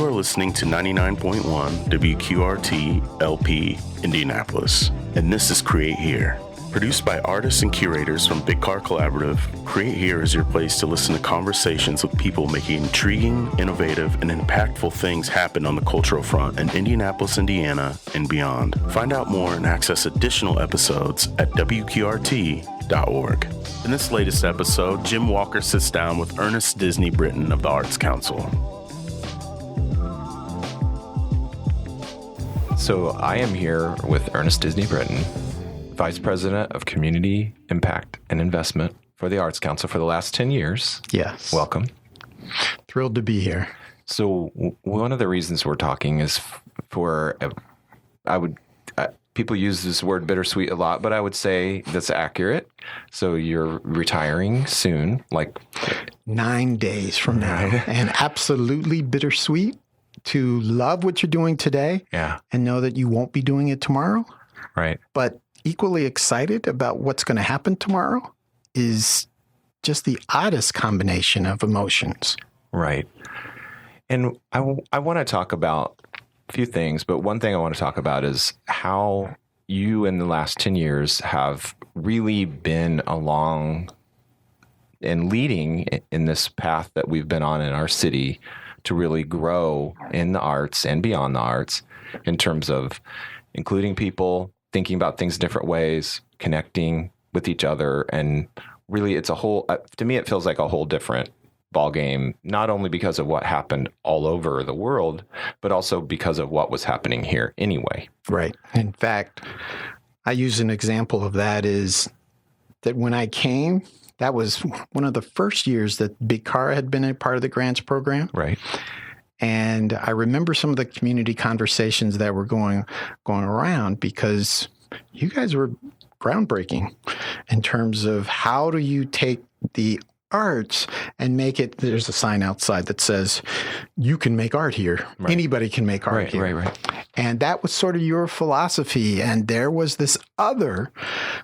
You are listening to 99.1 WQRT LP Indianapolis, and this is Create Here. Produced by artists and curators from Big Car Collaborative, Create Here is your place to listen to conversations with people making intriguing, innovative, and impactful things happen on the cultural front in Indianapolis, Indiana, and beyond. Find out more and access additional episodes at WQRT.org. In this latest episode, Jim Walker sits down with Ernest Disney-Britton of the Arts Council. So I am here with Ernest Disney-Britton, Vice President of Community Impact and Investment for the Arts Council for the last 10 years. Yes. Welcome. Thrilled to be here. So one of the reasons we're talking is people use this word bittersweet a lot, but I would say that's accurate. So you're retiring soon, like 9 days from now, and absolutely bittersweet to love what you're doing today and know that you won't be doing it tomorrow. Right. But equally excited about what's going to happen tomorrow is just the oddest combination of emotions. Right. And I want to talk about a few things, but one thing I want to talk about is how you in the last 10 years have really been along and leading in this path that we've been on in our city to really grow in the arts and beyond the arts in terms of including people, thinking about things different ways, connecting with each other. And really, it's a whole, to me, it feels like a whole different ballgame, not only because of what happened all over the world, but also because of what was happening here anyway. Right. In fact, I use an example of that is that when I came, that was one of the first years that Big Car had been a part of the grants program. Right. And I remember some of the community conversations that were going around because you guys were groundbreaking in terms of how do you take the arts and make it, there's a sign outside that says, you can make art here. Right. Anybody can make art here. Right. And that was sort of your philosophy. And there was this other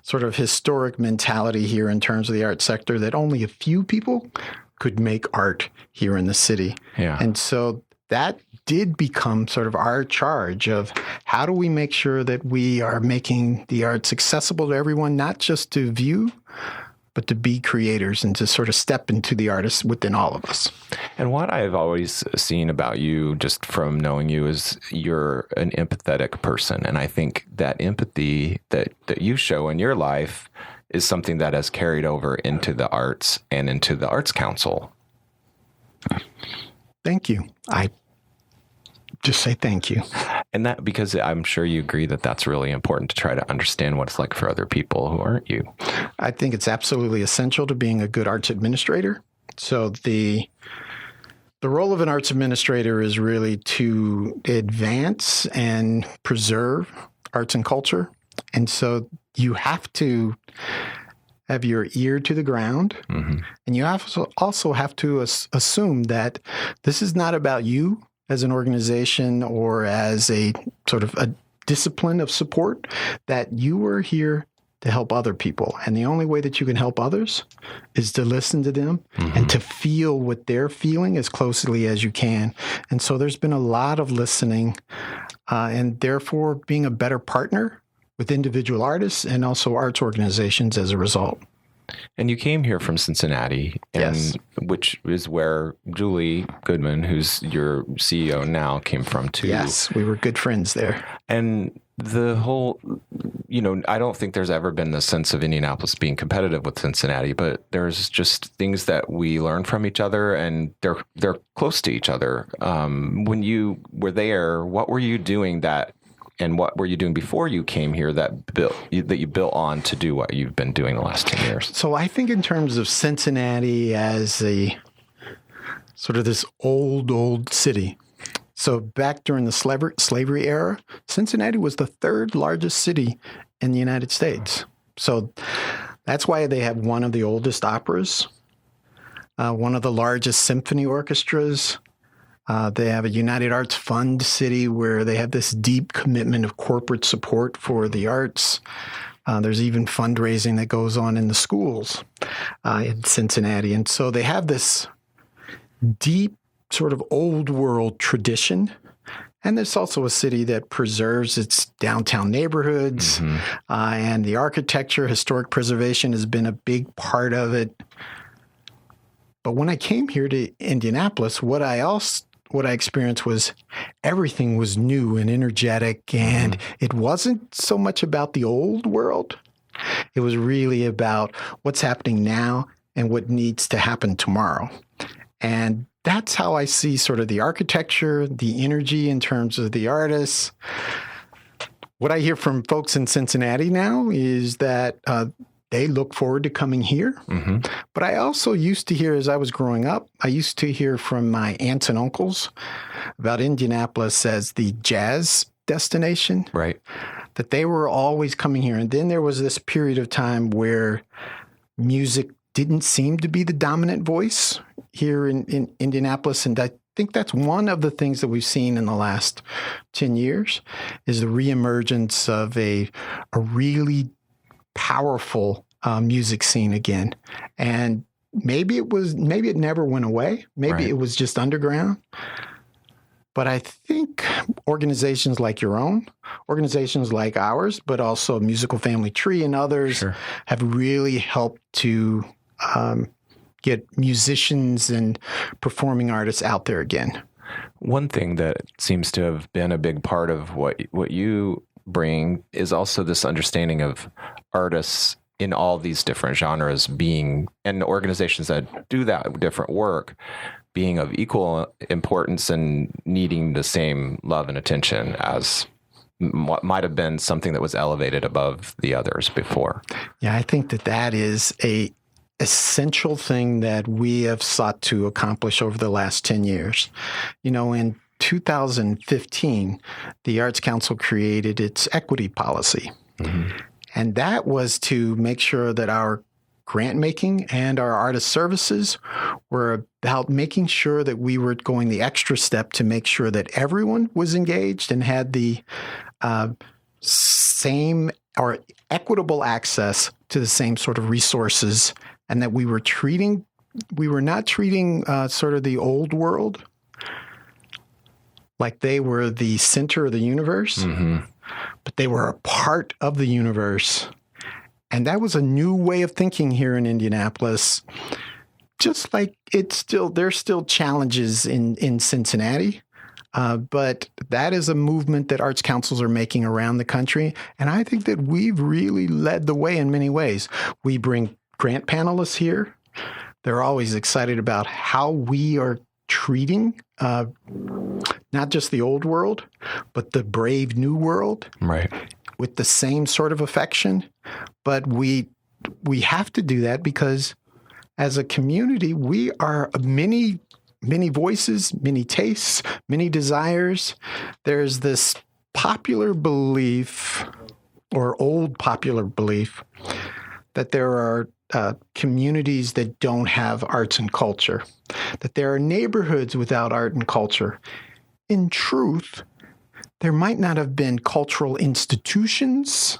sort of historic mentality here in terms of the art sector that only a few people could make art here in the city. Yeah. And so that did become sort of our charge of how do we make sure that we are making the arts accessible to everyone, not just to view, but to be creators and to sort of step into the artists within all of us. And what I've always seen about you, just from knowing you, is you're an empathetic person. And I think that empathy that you show in your life is something that has carried over into the arts and into the Arts Council. Thank you. I just say thank you. And that, because I'm sure you agree that that's really important to try to understand what it's like for other people who aren't you. I think it's absolutely essential to being a good arts administrator. So the role of an arts administrator is really to advance and preserve arts and culture. And so you have to have your ear to the ground, and you also have to assume that this is not about you as an organization or as a sort of a discipline of support, that you are here to help other people. And the only way that you can help others is to listen to them and to feel what they're feeling as closely as you can. And so there's been a lot of listening and therefore being a better partner with individual artists and also arts organizations as a result. And you came here from Cincinnati, which is where Julie Goodman, who's your CEO now, came from too. Yes, we were good friends there. And the whole, I don't think there's ever been the sense of Indianapolis being competitive with Cincinnati, but there's just things that we learn from each other, and they're close to each other. When you were there, what were you doing and what were you doing before you came here that you built on to do what you've been doing the last 10 years? So I think in terms of Cincinnati as a sort of this old city. So back during the slavery era, Cincinnati was the third largest city in the United States. So that's why they have one of the oldest operas, one of the largest symphony orchestras. They have a United Arts Fund city where they have this deep commitment of corporate support for the arts. There's even fundraising that goes on in the schools in Cincinnati. And so they have this deep sort of old world tradition. And it's also a city that preserves its downtown neighborhoods, and the architecture, historic preservation has been a big part of it. But when I came here to Indianapolis, what I experienced was everything was new and energetic, and it wasn't so much about the old world. It was really about what's happening now and what needs to happen tomorrow. And that's how I see sort of the architecture, the energy in terms of the artists. What I hear from folks in Cincinnati now is that they look forward to coming here. But I also used to hear, as I was growing up, I used to hear from my aunts and uncles about Indianapolis as the jazz destination. Right. That they were always coming here. And then there was this period of time where music didn't seem to be the dominant voice here in Indianapolis. And I think that's one of the things that we've seen in the last 10 years is the reemergence of a really powerful music scene again. And maybe it never went away. Maybe it was just underground. But I think organizations like your own, organizations like ours, but also Musical Family Tree and others have really helped to get musicians and performing artists out there again. One thing that seems to have been a big part of what you bring is also this understanding of artists in all these different genres being, and organizations that do that different work, being of equal importance and needing the same love and attention as what might have been something that was elevated above the others before. Yeah, I think that is a essential thing that we have sought to accomplish over the last 10 years. You know, in 2015, the Arts Council created its equity policy. And that was to make sure that our grant making and our artist services were about making sure that we were going the extra step to make sure that everyone was engaged and had the same or equitable access to the same sort of resources, and that we were not treating sort of the old world like they were the center of the universe, but they were a part of the universe. And that was a new way of thinking here in Indianapolis. Just like there's still challenges in Cincinnati, but that is a movement that arts councils are making around the country. And I think that we've really led the way in many ways. We bring grant panelists here. They're always excited about how we are treating not just the old world, but the brave new world. Right. With the same sort of affection. But we have to do that because as a community, we are many voices, many tastes, many desires. There's this popular belief or old popular belief that there are communities that don't have arts and culture, that there are neighborhoods without art and culture. In truth, there might not have been cultural institutions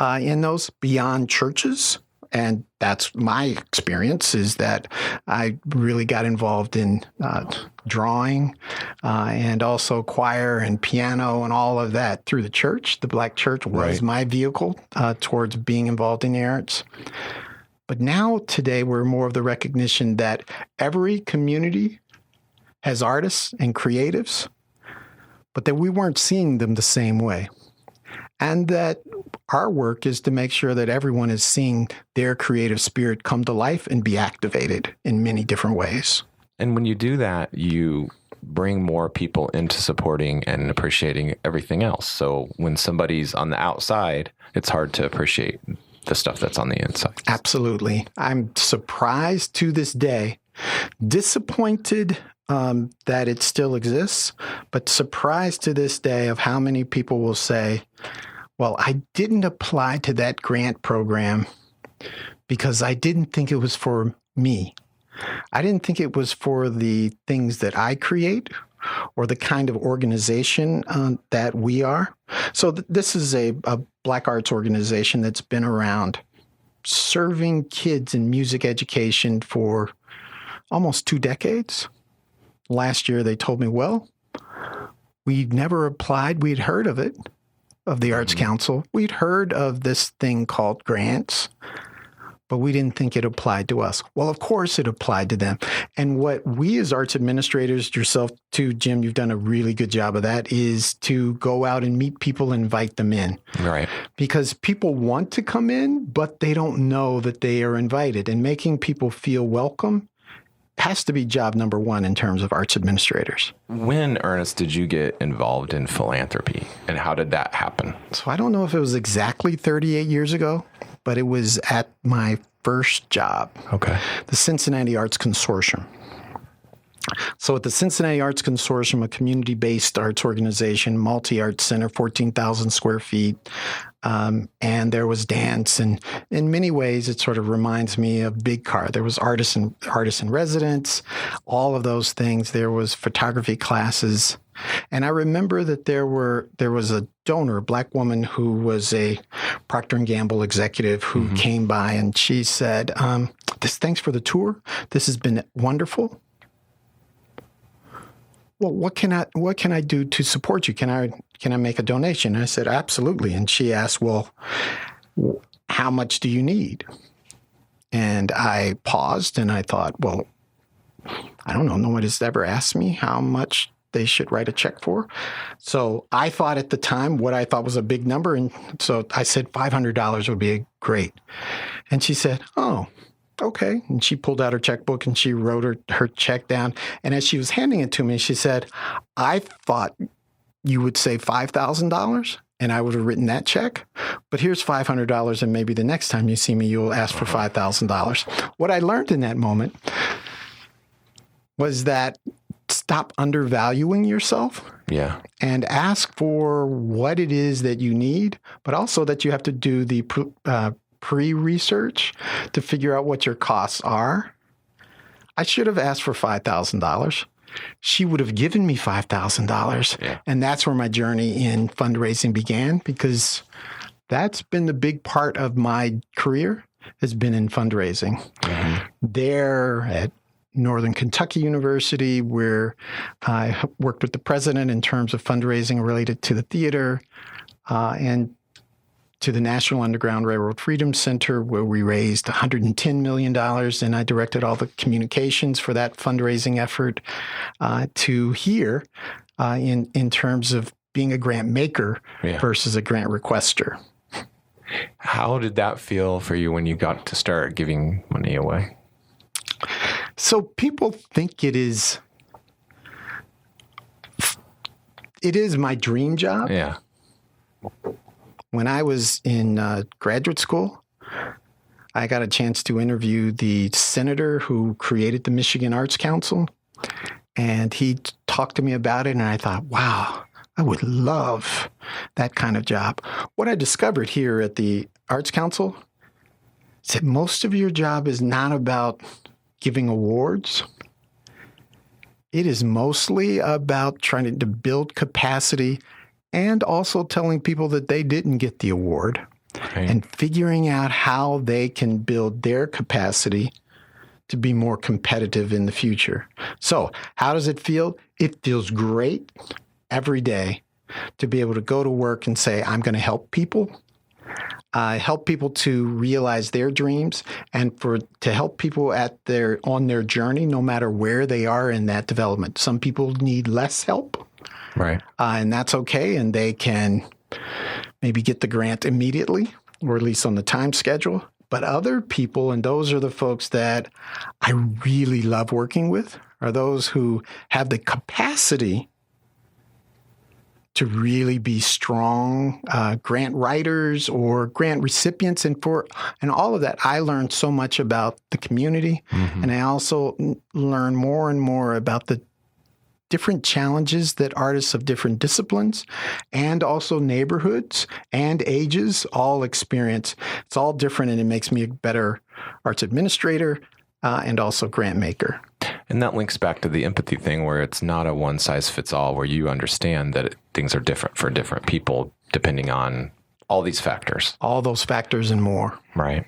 in those beyond churches. And that's my experience, is that I really got involved in drawing and also choir and piano and all of that through the church. The Black Church was my vehicle towards being involved in the arts. But now, today, we're more of the recognition that every community has artists and creatives, but that we weren't seeing them the same way. And that our work is to make sure that everyone is seeing their creative spirit come to life and be activated in many different ways. And when you do that, you bring more people into supporting and appreciating everything else. So when somebody's on the outside, it's hard to appreciate the stuff that's on the inside. Absolutely. I'm surprised to this day, disappointed that it still exists, but surprised to this day of how many people will say, well, I didn't apply to that grant program because I didn't think it was for me. I didn't think it was for the things that I create or the kind of organization that we are. So this is a Black arts organization that's been around serving kids in music education for almost 2 decades. last year they told me, well, we'd never applied. We'd heard of it, of the Arts Council. We'd heard of this thing called grants, but we didn't think it applied to us. Well, of course it applied to them. And what we as arts administrators, yourself too, Jim, you've done a really good job of that, is to go out and meet people and invite them in. Right. Because people want to come in, but they don't know that they are invited. And making people feel welcome has to be job number one in terms of arts administrators. When, Ernest, did you get involved in philanthropy, and how did that happen? So I don't know if it was exactly 38 years ago, but it was at my first job, Okay. the Cincinnati Arts Consortium. So at the Cincinnati Arts Consortium, a community-based arts organization, multi-art center, 14,000 square feet, and there was dance. And in many ways, it sort of reminds me of Big Car. There was artists in residence, all of those things. There was photography classes. And I remember that there was a donor, a Black woman who was a Procter & Gamble executive who came by, and she said, thanks for the tour. This has been wonderful. Well, what can I do to support you? Can I make a donation? And I said, absolutely. And she asked, well, how much do you need? And I paused and I thought, well, I don't know. Nobody's ever asked me how much they should write a check for. So I thought at the time what I thought was a big number. And so I said $500 would be great. And she said, oh, okay. And she pulled out her checkbook and she wrote her check down. And as she was handing it to me, she said, I thought you would say $5,000 and I would have written that check. But here's $500, and maybe the next time you see me, you'll ask for $5,000. What I learned in that moment was that stop undervaluing yourself. Yeah. And ask for what it is that you need, but also that you have to do the pre-research to figure out what your costs are. I should have asked for $5,000. She would have given me $5,000. Yeah. And And that's where my journey in fundraising began, because that's been the big part of my career, has been in fundraising. There at Northern Kentucky University, where I worked with the president in terms of fundraising related to the theater, and to the National Underground Railroad Freedom Center, where we raised $110 million, and I directed all the communications for that fundraising effort, to here in terms of being a grant maker versus a grant requester. How did that feel for you when you got to start giving money away? So people think it is my dream job. Yeah. When I was in graduate school, I got a chance to interview the senator who created the Michigan Arts Council, and he talked to me about it, and I thought, wow, I would love that kind of job. What I discovered here at the Arts Council is that most of your job is not about giving awards. It is mostly about trying to build capacity and also telling people that they didn't get the award, and figuring out how they can build their capacity to be more competitive in the future. So how does it feel? It feels great every day to be able to go to work and say, I'm going to help people to realize their dreams, and to help people on their journey, no matter where they are in that development. Some people need less help. Right. And that's okay. And they can maybe get the grant immediately, or at least on the time schedule. But other people, and those are the folks that I really love working with, are those who have the capacity to really be strong grant writers or grant recipients. And all of that, I learned so much about the community. And I also learned more and more about the different challenges that artists of different disciplines and also neighborhoods and ages all experience. It's all different, and it makes me a better arts administrator and also grant maker. And that links back to the empathy thing, where it's not a one size fits all, where you understand that things are different for different people depending on all these factors. All those factors and more. Right.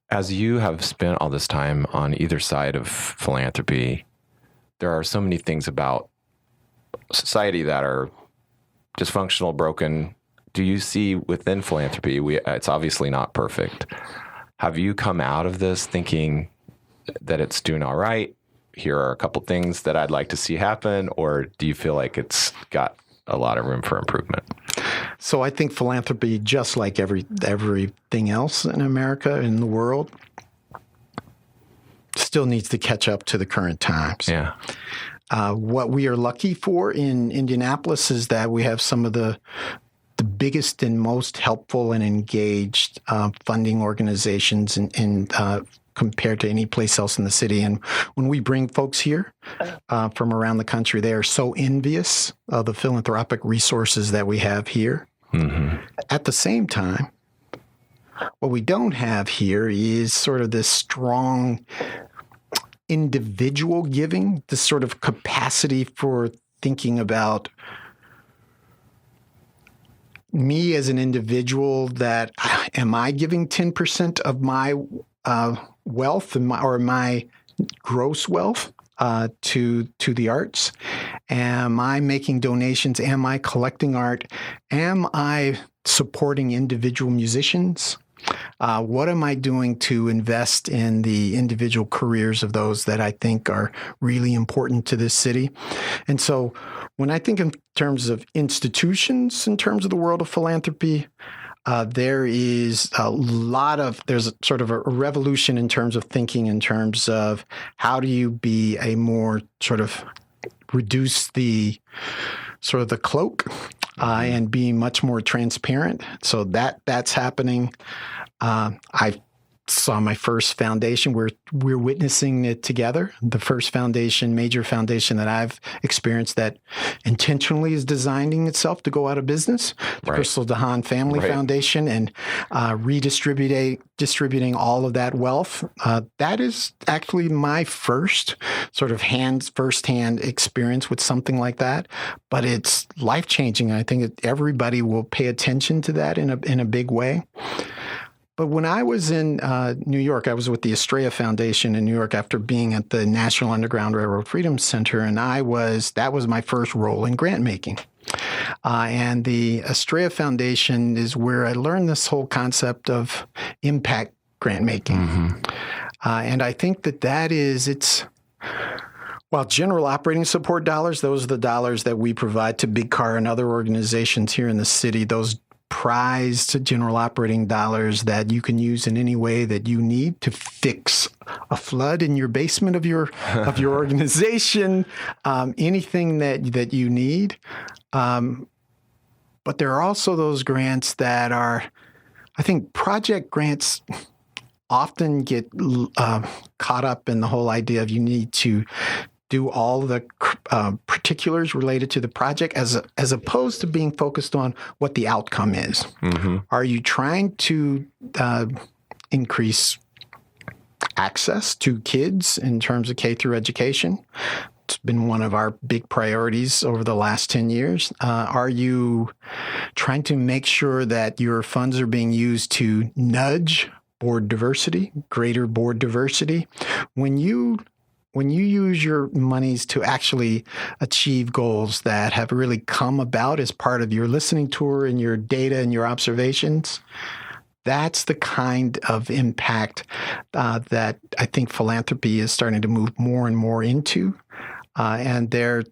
As you have spent all this time on either side of philanthropy, there are so many things about society that are dysfunctional, broken. Do you see within philanthropy, it's obviously not perfect. Have you come out of this thinking that it's doing all right? Here are a couple things that I'd like to see happen, or do you feel like it's got a lot of room for improvement? So I think philanthropy, just like everything else in America, in the world, still needs to catch up to the current times. Yeah. What we are lucky for in Indianapolis is that we have some of the biggest and most helpful and engaged funding organizations in compared to any place else in the city. And when we bring folks here from around the country, they are so envious of the philanthropic resources that we have here. Mm-hmm. At the same time, what we don't have here is sort of this strong individual giving, this sort of capacity for thinking about me as an individual, that am I giving 10% of my wealth or my gross wealth to the arts? Am I making donations? Am I collecting art? Am I supporting individual musicians? What am I doing to invest in the individual careers of those that I think are really important to this city? And so when I think in terms of institutions, in terms of the world of philanthropy, there's a sort of a revolution in terms of thinking, in terms of how do you be a more sort of reduce the sort of the cloak and be much more transparent. So that's happening. I saw my first foundation. We're witnessing it together. The first foundation, major foundation that I've experienced that intentionally is designing itself to go out of business, the Crystal DeHaan Family Foundation, and distributing all of that wealth. That is actually my first sort of firsthand experience with something like that, but it's life-changing. I think everybody will pay attention to that in a big way. But when I was in New York, I was with the Estrella Foundation in New York after being at the National Underground Railroad Freedom Center, and that was my first role in grant making. And the Estrella Foundation is where I learned this whole concept of impact grant making. Mm-hmm. And I think while general operating support dollars, those are the dollars that we provide to Big Car and other organizations here in the city, those prized general operating dollars that you can use in any way that you need to fix a flood in your basement of your organization, anything that you need. But there are also those grants that are, I think, project grants often get caught up in the whole idea of you need to do all the particulars related to the project as opposed to being focused on what the outcome is. Mm-hmm. Are you trying to increase access to kids in terms of K through education? It's been one of our big priorities over the last 10 years. Are you trying to make sure that your funds are being used to nudge board diversity, greater board diversity? When you use your monies to actually achieve goals that have really come about as part of your listening tour and your data and your observations, that's the kind of impact that I think philanthropy is starting to move more and more into. And the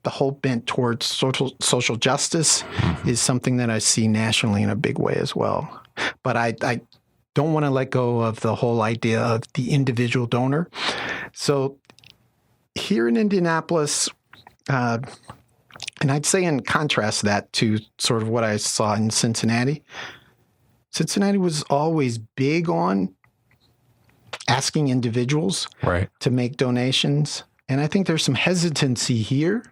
whole bent towards social justice is something that I see nationally in a big way as well. But I don't want to let go of the whole idea of the individual donor. So here in Indianapolis, and I'd say in contrast that to sort of what I saw in Cincinnati, Cincinnati was always big on asking individuals to make donations. And I think there's some hesitancy here,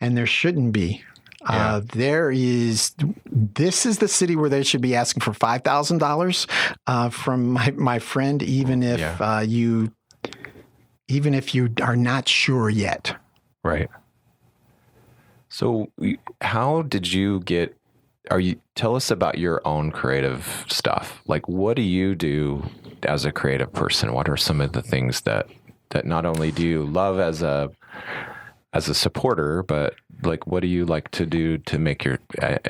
and there shouldn't be. Yeah. This is the city where they should be asking for $5,000 from my friend, even if you are not sure yet. Right. So how did you tell us about your own creative stuff? Like, what do you do as a creative person? What are some of the things that that not only do you love as a supporter, but like, what do you like to do to make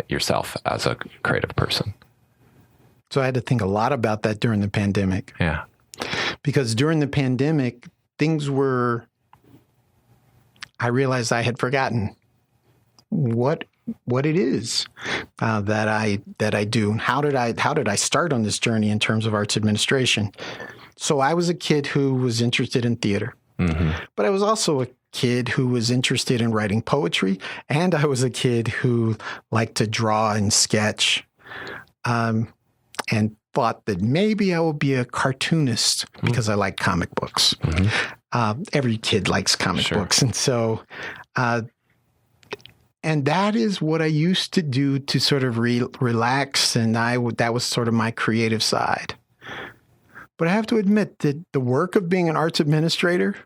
yourself as a creative person? So I had to think a lot about that during the pandemic. Yeah. Because during the pandemic, I realized I had forgotten what it is that I do. How did I start on this journey in terms of arts administration? So I was a kid who was interested in theater, but I was also a kid who was interested in writing poetry, and I was a kid who liked to draw and sketch, and thought that maybe I would be a cartoonist because I like comic books. Every kid likes comic books, and so. And that is what I used to do to sort of relax, and that was sort of my creative side. But I have to admit that the work of being an arts administrator,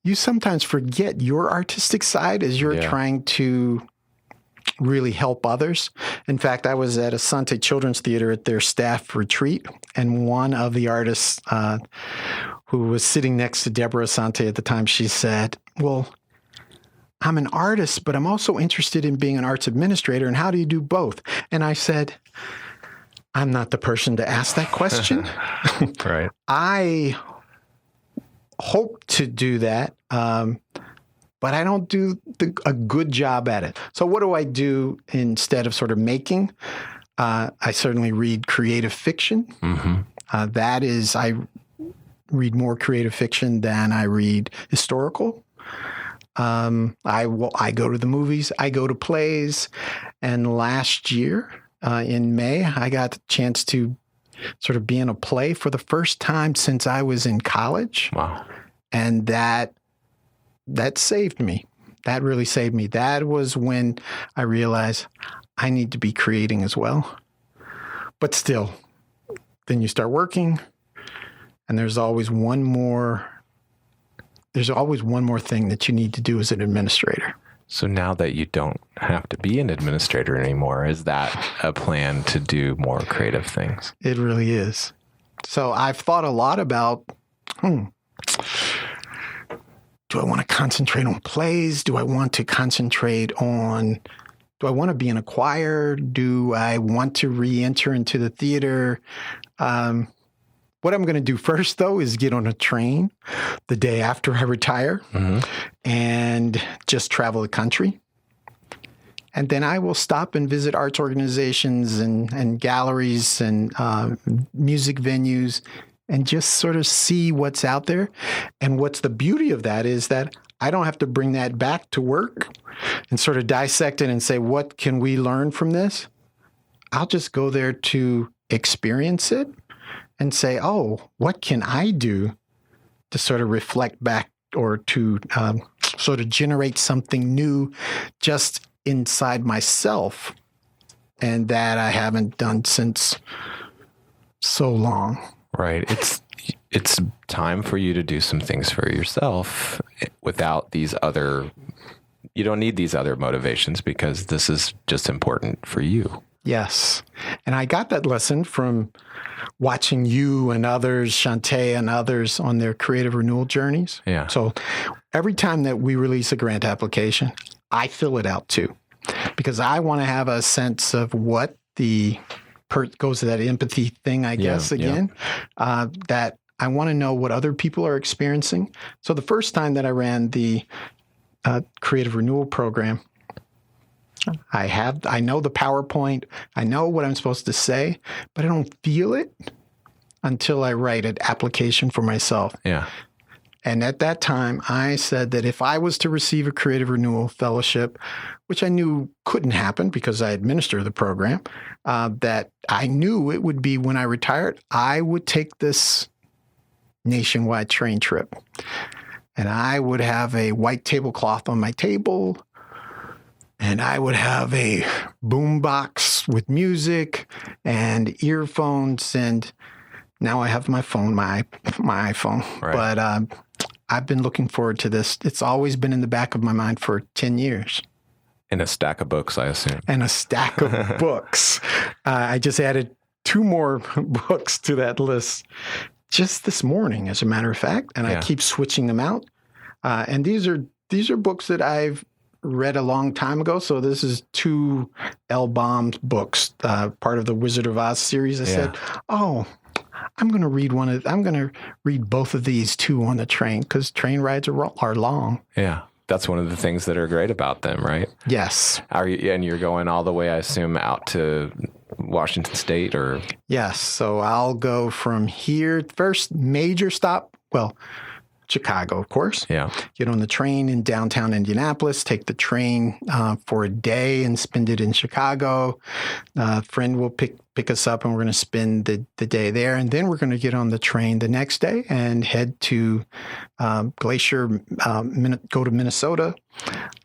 you sometimes forget your artistic side as you're trying to really help others. In fact, I was at Asante Children's Theater at their staff retreat, and one of the artists who was sitting next to Deborah Asante at the time, she said, well, I'm an artist, but I'm also interested in being an arts administrator. And how do you do both? And I said, I'm not the person to ask that question. Right. I hope to do that, but I don't do a good job at it. So what do I do instead of sort of making? I certainly read creative fiction. That is, I read more creative fiction than I read historical. I go to the movies, I go to plays, and last year in May, I got the chance to sort of be in a play for the first time since I was in college. Wow. And that saved me. That really saved me. That was when I realized I need to be creating as well. But still, then you start working, and there's always one more thing that you need to do as an administrator. So now that you don't have to be an administrator anymore, is that a plan to do more creative things? It really is. So I've thought a lot about, do I want to concentrate on plays? Do I want to be in a choir? Do I want to re-enter into the theater? What I'm going to do first, though, is get on a train the day after I retire and just travel the country. And then I will stop and visit arts organizations and galleries and music venues and just sort of see what's out there. And what's the beauty of that is that I don't have to bring that back to work and sort of dissect it and say, what can we learn from this? I'll just go there to experience it and say, oh, what can I do to sort of reflect back or to sort of generate something new just inside myself, and that I haven't done since so long. Right. It's time for you to do some things for yourself without these other, you don't need these other motivations because this is just important for you. Yes. And I got that lesson from watching you and others, Shantae and others on their creative renewal journeys. Yeah. So every time that we release a grant application, I fill it out too, because I want to have a sense of what goes to that empathy thing, I guess, again, that I want to know what other people are experiencing. So the first time that I ran the creative renewal program, I know the PowerPoint, I know what I'm supposed to say, but I don't feel it until I write an application for myself. Yeah. And at that time, I said that if I was to receive a creative renewal fellowship, which I knew couldn't happen because I administer the program, that I knew it would be when I retired, I would take this nationwide train trip. And I would have a white tablecloth on my table, and I would have a boom box with music and earphones. And now I have my phone, my iPhone. Right. But I've been looking forward to this. It's always been in the back of my mind for 10 years. And a stack of books, I assume. And a stack of books. I just added 2 more books to that list. just this morning, as a matter of fact, and I keep switching them out. And these are books that I've read a long time ago. So this is 2 L. Baum's books, part of the Wizard of Oz series. I said, I'm going to read both of these too on the train, because train rides are long. Yeah. That's one of the things that are great about them, right? Yes. And you're going all the way, I assume, out to Washington State, or? Yes. So I'll go from here. First major stop, Chicago, of course. Yeah. Get on the train in downtown Indianapolis, take the train for a day and spend it in Chicago. A friend will pick us up, and we're going to spend the day there. And then we're going to get on the train the next day and head to Glacier, go to Minnesota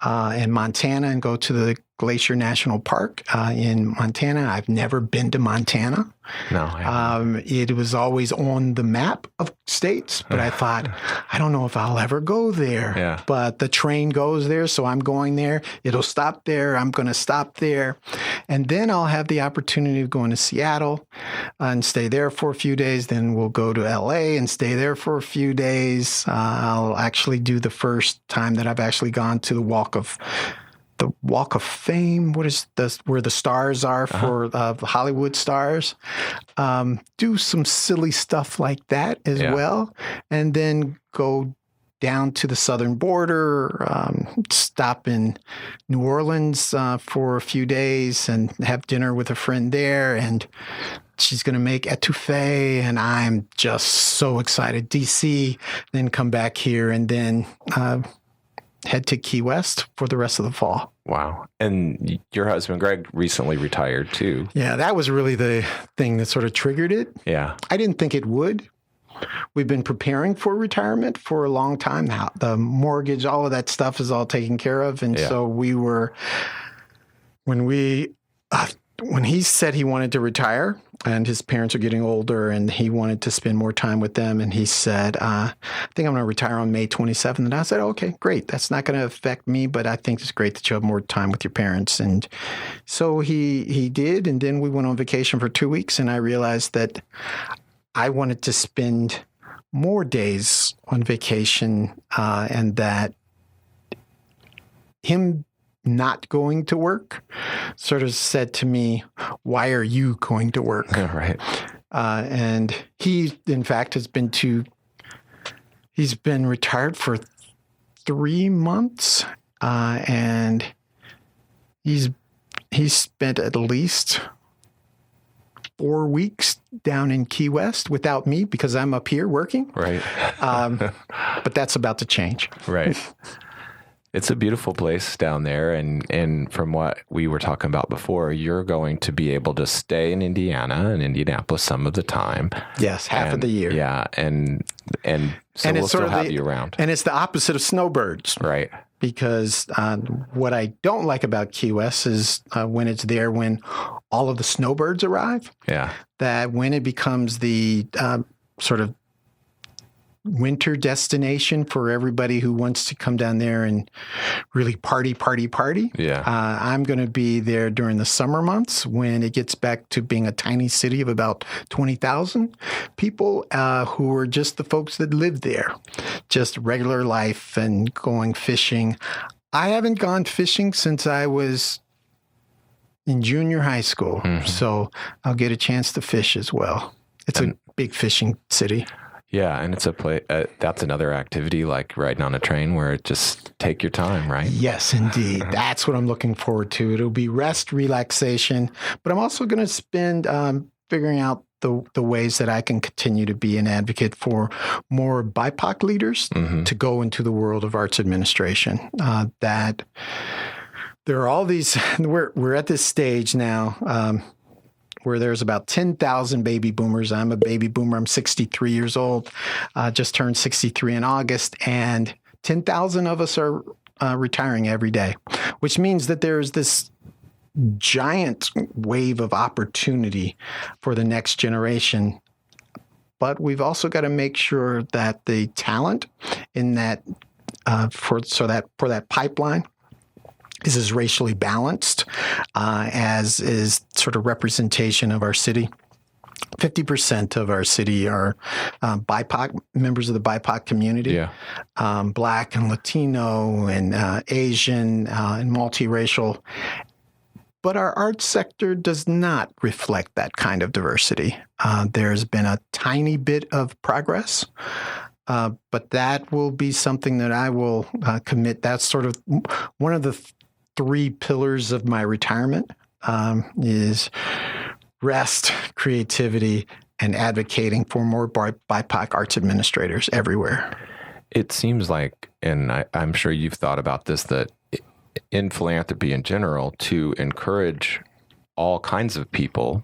and Montana, and go to the Glacier National Park in Montana. I've never been to Montana. No. It was always on the map of states, but I thought, I don't know if I'll ever go there. Yeah. But the train goes there, so I'm going there. It'll stop there. I'm going to stop there. And then I'll have the opportunity of going to Seattle and stay there for a few days. Then we'll go to LA and stay there for a few days. I'll actually do the first time that I've actually gone to the Walk of Fame. What is this? Where the stars are for the Hollywood stars. Do some silly stuff like that as well, and then go down to the southern border, stop in New Orleans for a few days and have dinner with a friend there. And she's going to make etouffee, and I'm just so excited. DC, then come back here, and then head to Key West for the rest of the fall. Wow. And your husband, Greg, recently retired too. Yeah, that was really the thing that sort of triggered it. Yeah. I didn't think it would. We've been preparing for retirement for a long time now. The mortgage, all of that stuff is all taken care of. And so we were, when he said he wanted to retire, and his parents are getting older and he wanted to spend more time with them, and he said, I think I'm going to retire on May 27th. And I said, okay, great. That's not going to affect me, but I think it's great that you have more time with your parents. And so he did. And then we went on vacation for 2 weeks, and I realized that I wanted to spend more days on vacation, and that him not going to work sort of said to me, why are you going to work? Right. And he, in fact, he's been retired for 3 months, and he's spent at least 4 weeks down in Key West without me, because I'm up here working. Right. But that's about to change. Right. It's a beautiful place down there. And from what we were talking about before, you're going to be able to stay in Indiana and Indianapolis some of the time. Yes, half of the year. Yeah. And so we'll still have you around. And it's the opposite of snowbirds. Right. Because what I don't like about Key West is when it's there, when all of the snowbirds arrive. Yeah. That when it becomes the sort of winter destination for everybody who wants to come down there and really party. Yeah. I'm going to be there during the summer months when it gets back to being a tiny city of about 20,000 people who are just the folks that live there, just regular life and going fishing. I haven't gone fishing since I was in junior high school, so I'll get a chance to fish as well. It's a big fishing city. Yeah, and it's a place. That's another activity like riding on a train where it just take your time, right? Yes, indeed. That's what I'm looking forward to. It'll be rest, relaxation, but I'm also going to spend figuring out the ways that I can continue to be an advocate for more BIPOC leaders to go into the world of arts administration. That there are all these. We're at this stage now. Where there's about 10,000 baby boomers. I'm a baby boomer. I'm 63 years old, just turned 63 in August, and 10,000 of us are retiring every day, which means that there's this giant wave of opportunity for the next generation. But we've also got to make sure that the talent in that for that pipeline is as racially balanced as is sort of representation of our city. 50% of our city are BIPOC, members of the BIPOC community, Black and Latino and Asian and multiracial. But our arts sector does not reflect that kind of diversity. There's been a tiny bit of progress, but that will be something that I will commit. That's sort of one of the three pillars of my retirement is rest, creativity, and advocating for more BIPOC arts administrators everywhere. It seems like, and I'm sure you've thought about this, that in philanthropy in general, to encourage all kinds of people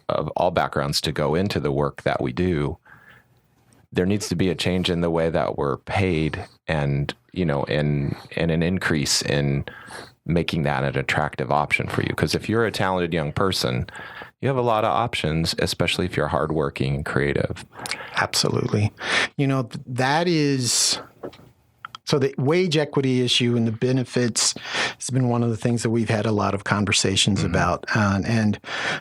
of all backgrounds to go into the work that we do, there needs to be a change in the way that we're paid and, and an increase in making that an attractive option for you. Because if you're a talented young person, you have a lot of options, especially if you're hardworking and creative. Absolutely. That is... So the wage equity issue and the benefits has been one of the things that we've had a lot of conversations about. And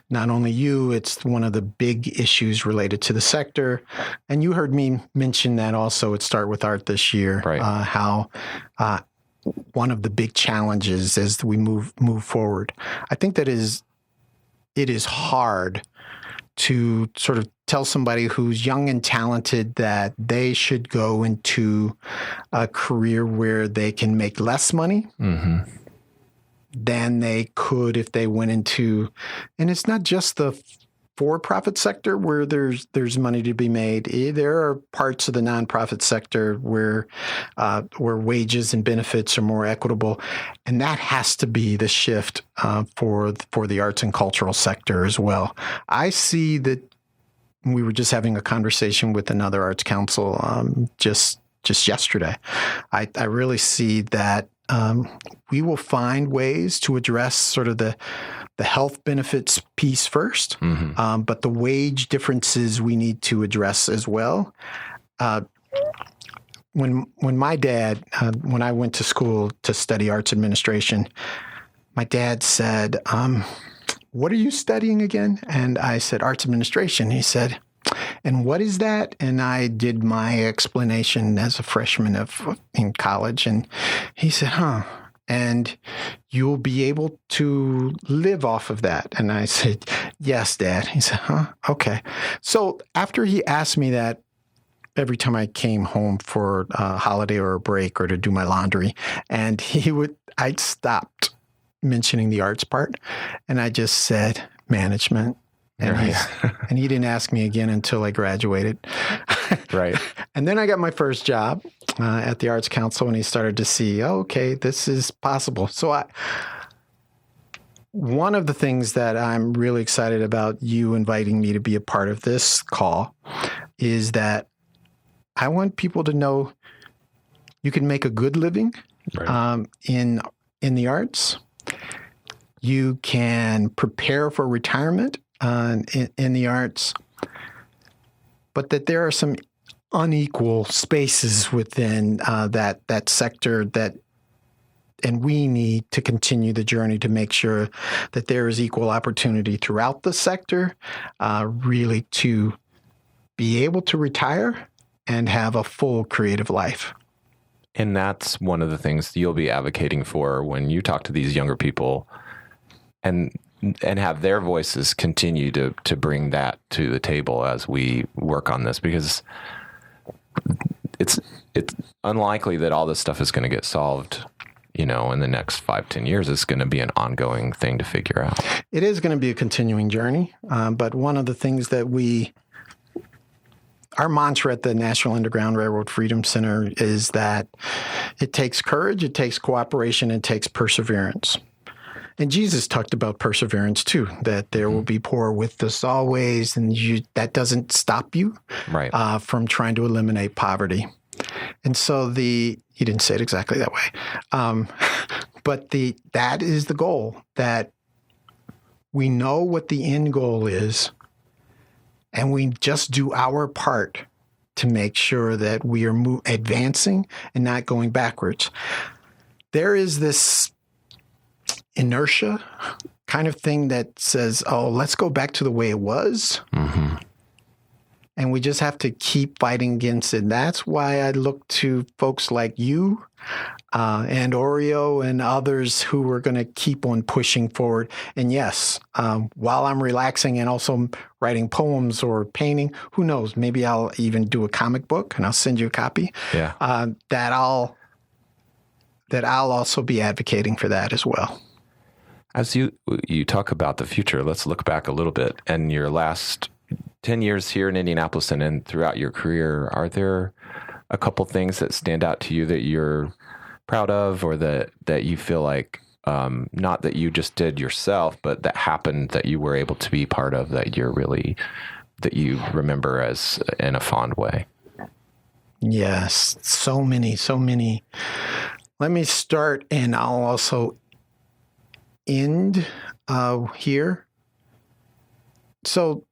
not only you, it's one of the big issues related to the sector. And you heard me mention that also at Start With Art this year, right. How one of the big challenges as we move forward. I think that it is hard to sort of tell somebody who's young and talented that they should go into a career where they can make less money than they could if they went into, and it's not just the for-profit sector where there's money to be made. There are parts of the nonprofit sector where wages and benefits are more equitable, and that has to be the shift for the arts and cultural sector as well. I see that we were just having a conversation with another Arts Council just yesterday. I really see that we will find ways to address sort of the health benefits piece first, but the wage differences we need to address as well. When my dad, when I went to school to study arts administration, my dad said, "What are you studying again?" And I said, "Arts administration." He said, "And what is that?" And I did my explanation as a freshman in college, and he said, "Huh. And you'll be able to live off of that." And I said, "Yes, Dad." He said, "Huh? Okay." So after he asked me that, every time I came home for a holiday or a break or to do my laundry, and I'd stopped mentioning the arts part, and I just said management. And, and he didn't ask me again until I graduated. Right. And then I got my first job at the Arts Council, and he started to see, okay, this is possible. So one of the things that I'm really excited about you inviting me to be a part of this call is that I want people to know you can make a good living in the arts. You can prepare for retirement in the arts, but that there are some unequal spaces within that sector and we need to continue the journey to make sure that there is equal opportunity throughout the sector, really to be able to retire and have a full creative life. And that's one of the things you'll be advocating for when you talk to these younger people and have their voices continue to bring that to the table as we work on this, because it's unlikely that all this stuff is going to get solved, in the next 5-10 years. It's going to be an ongoing thing to figure out. It is going to be a continuing journey. But one of the things that our mantra at the National Underground Railroad Freedom Center is that it takes courage, it takes cooperation, it takes perseverance. And Jesus talked about perseverance too, that there will be poor with us always, and that doesn't stop you from trying to eliminate poverty. And so he didn't say it exactly that way, but that is the goal, that we know what the end goal is, and we just do our part to make sure that we are advancing and not going backwards. There is this inertia kind of thing that says, oh, let's go back to the way it was. Mm-hmm. And we just have to keep fighting against it. That's why I look to folks like you and Oreo and others who are going to keep on pushing forward. And yes, while I'm relaxing and also writing poems or painting, who knows, maybe I'll even do a comic book and I'll send you a copy. Yeah. That I'll also be advocating for that as well. As you talk about the future, let's look back a little bit. And your last 10 years here in Indianapolis and throughout your career, are there a couple things that stand out to you that you're proud of, or that you feel like, not that you just did yourself, but that happened that you were able to be part of, that you remember as in a fond way? Yes, so many. Let me start, and I'll also end here. So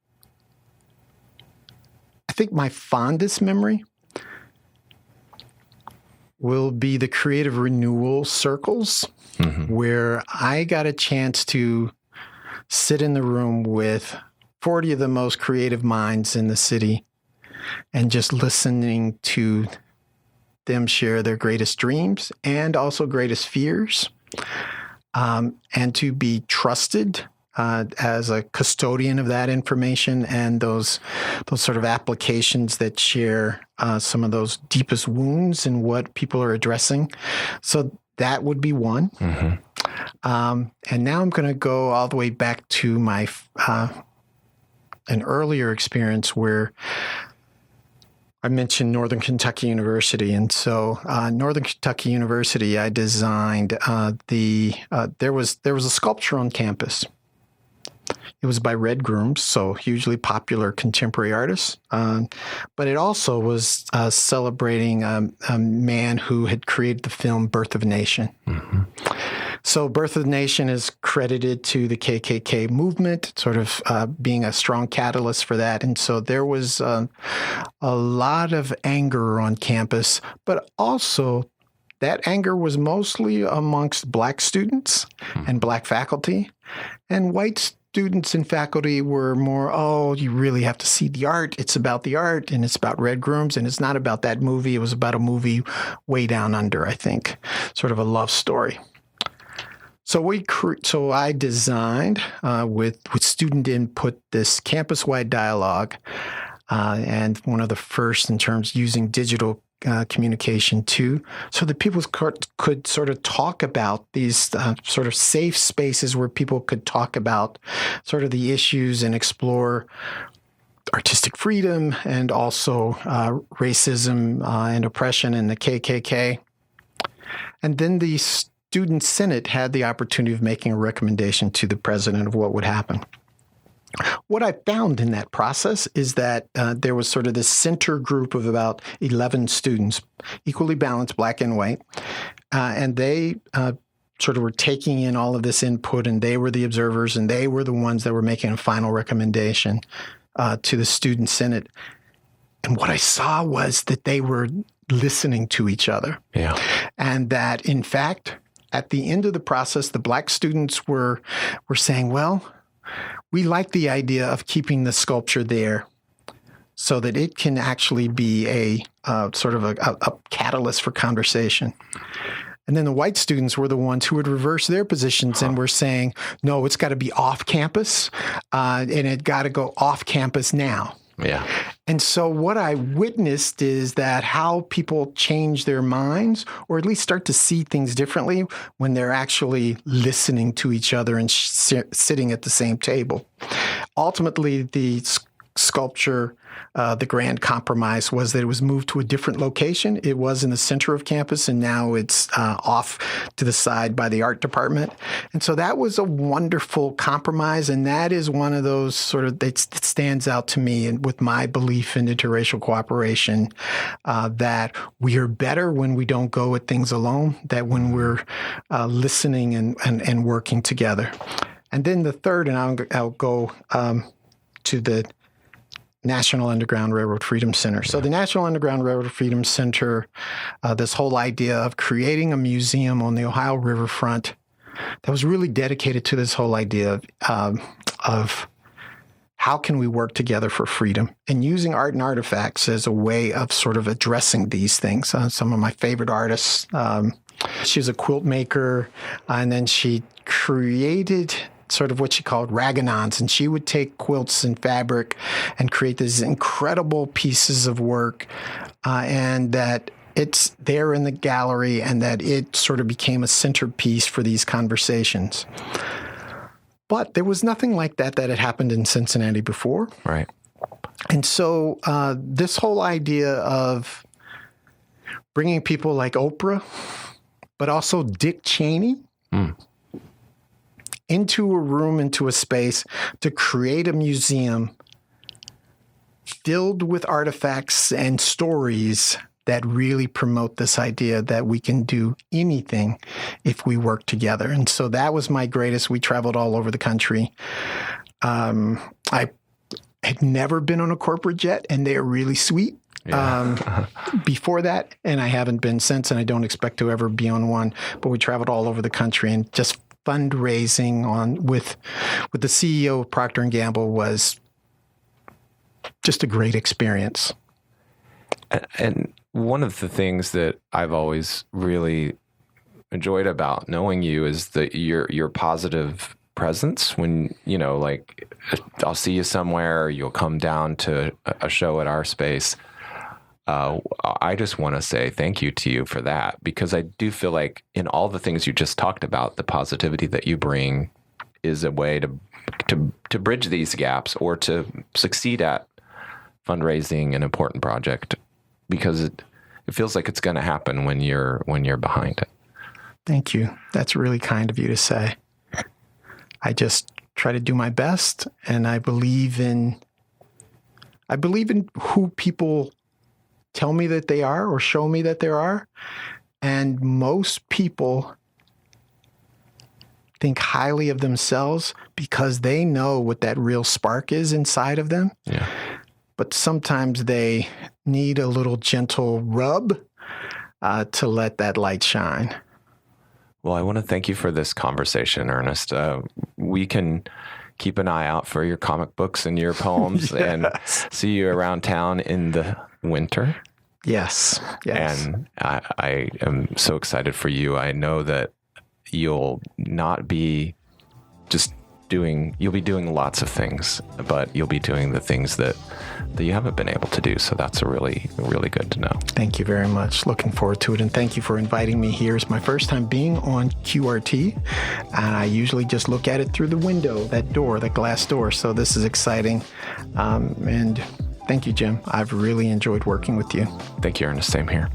I think my fondest memory will be the creative renewal circles, mm-hmm. where I got a chance to sit in the room with 40 of the most creative minds in the city and just listening to them share their greatest dreams and also greatest fears, and to be trusted as a custodian of that information and those sort of applications that share some of those deepest wounds and what people are addressing. So that would be one. Mm-hmm. And now I'm going to go all the way back to my an earlier experience where I mentioned Northern Kentucky University. And so Northern Kentucky University, I designed there was a sculpture on campus. It was by Red Grooms, so hugely popular contemporary artists. But it also was celebrating a man who had created the film Birth of a Nation. Mm-hmm. So Birth of a Nation is credited to the KKK movement, sort of being a strong catalyst for that. And so there was a lot of anger on campus, but also that anger was mostly amongst Black students and Black faculty, and white students and faculty were more, oh, you really have to see the art. It's about the art, and it's about Red Grooms, and it's not about that movie. It was about a movie way down under, I think, sort of a love story. So I designed with student input this campus-wide dialogue, and one of the first in terms using digital communication too, so that people could sort of talk about these sort of safe spaces where people could talk about sort of the issues and explore artistic freedom and also racism and oppression in the KKK. And then the Student Senate had the opportunity of making a recommendation to the president of what would happen. What I found in that process is that there was sort of this center group of about 11 students, equally balanced, Black and white, and they sort of were taking in all of this input, and they were the observers, and they were the ones that were making a final recommendation to the Student Senate. And what I saw was that they were listening to each other. Yeah. And that, in fact, at the end of the process, the Black students were saying, well, we like the idea of keeping the sculpture there so that it can actually be a sort of a catalyst for conversation. And then the white students were the ones who would reverse their positions and were saying, no, it's got to be off campus, and it got to go off campus now. Yeah. And so what I witnessed is that how people change their minds, or at least start to see things differently, when they're actually listening to each other and sitting at the same table. Ultimately, the sculpture, the grand compromise was that it was moved to a different location. It was in the center of campus, and now it's off to the side by the art department. And so that was a wonderful compromise, and that is one of those sort of, it stands out to me and with my belief in interracial cooperation, that we are better when we don't go at things alone, that when we're listening and working together. And then the third, and I'll go to the National Underground Railroad Freedom Center. So the National Underground Railroad Freedom Center, this whole idea of creating a museum on the Ohio riverfront that was really dedicated to this whole idea of how can we work together for freedom, and using art and artifacts as a way of sort of addressing these things. Some of my favorite artists, she was a quilt maker, and then she created sort of what she called raganons, and she would take quilts and fabric and create these incredible pieces of work, and that it's there in the gallery, and that it sort of became a centerpiece for these conversations. But there was nothing like that had happened in Cincinnati before. Right. And so this whole idea of bringing people like Oprah, but also Dick Cheney, into a room, into a space to create a museum filled with artifacts and stories that really promote this idea that we can do anything if we work together. And so that was my greatest. We traveled all over the country. I had never been on a corporate jet, and they are really sweet. Yeah. Before that, and I haven't been since, and I don't expect to ever be on one. But we traveled all over the country, and just fundraising with the CEO of Procter & Gamble was just a great experience. And one of the things that I've always really enjoyed about knowing you is that your positive presence. When, like, I'll see you somewhere, you'll come down to a show at our space. I just want to say thank you to you for that, because I do feel like in all the things you just talked about, the positivity that you bring is a way to bridge these gaps, or to succeed at fundraising an important project, because it feels like it's going to happen when you're behind it. Thank you. That's really kind of you to say. I just try to do my best, and I believe in who people tell me that they are or show me that they are. And most people think highly of themselves because they know what that real spark is inside of them. Yeah. But sometimes they need a little gentle rub to let that light shine. Well, I want to thank you for this conversation, Ernest. We can keep an eye out for your comic books and your poems. Yes. And see you around town in the winter. Yes. And I am so excited for you. I know that you'll not be just you'll be doing lots of things, but you'll be doing the things that you haven't been able to do. So that's really, really good to know. Thank you very much. Looking forward to it. And thank you for inviting me here. It's my first time being on QRT. And I usually just look at it through the window, that glass door. So this is exciting. And thank you, Jim. I've really enjoyed working with you. Thank you, Ernest. Same here.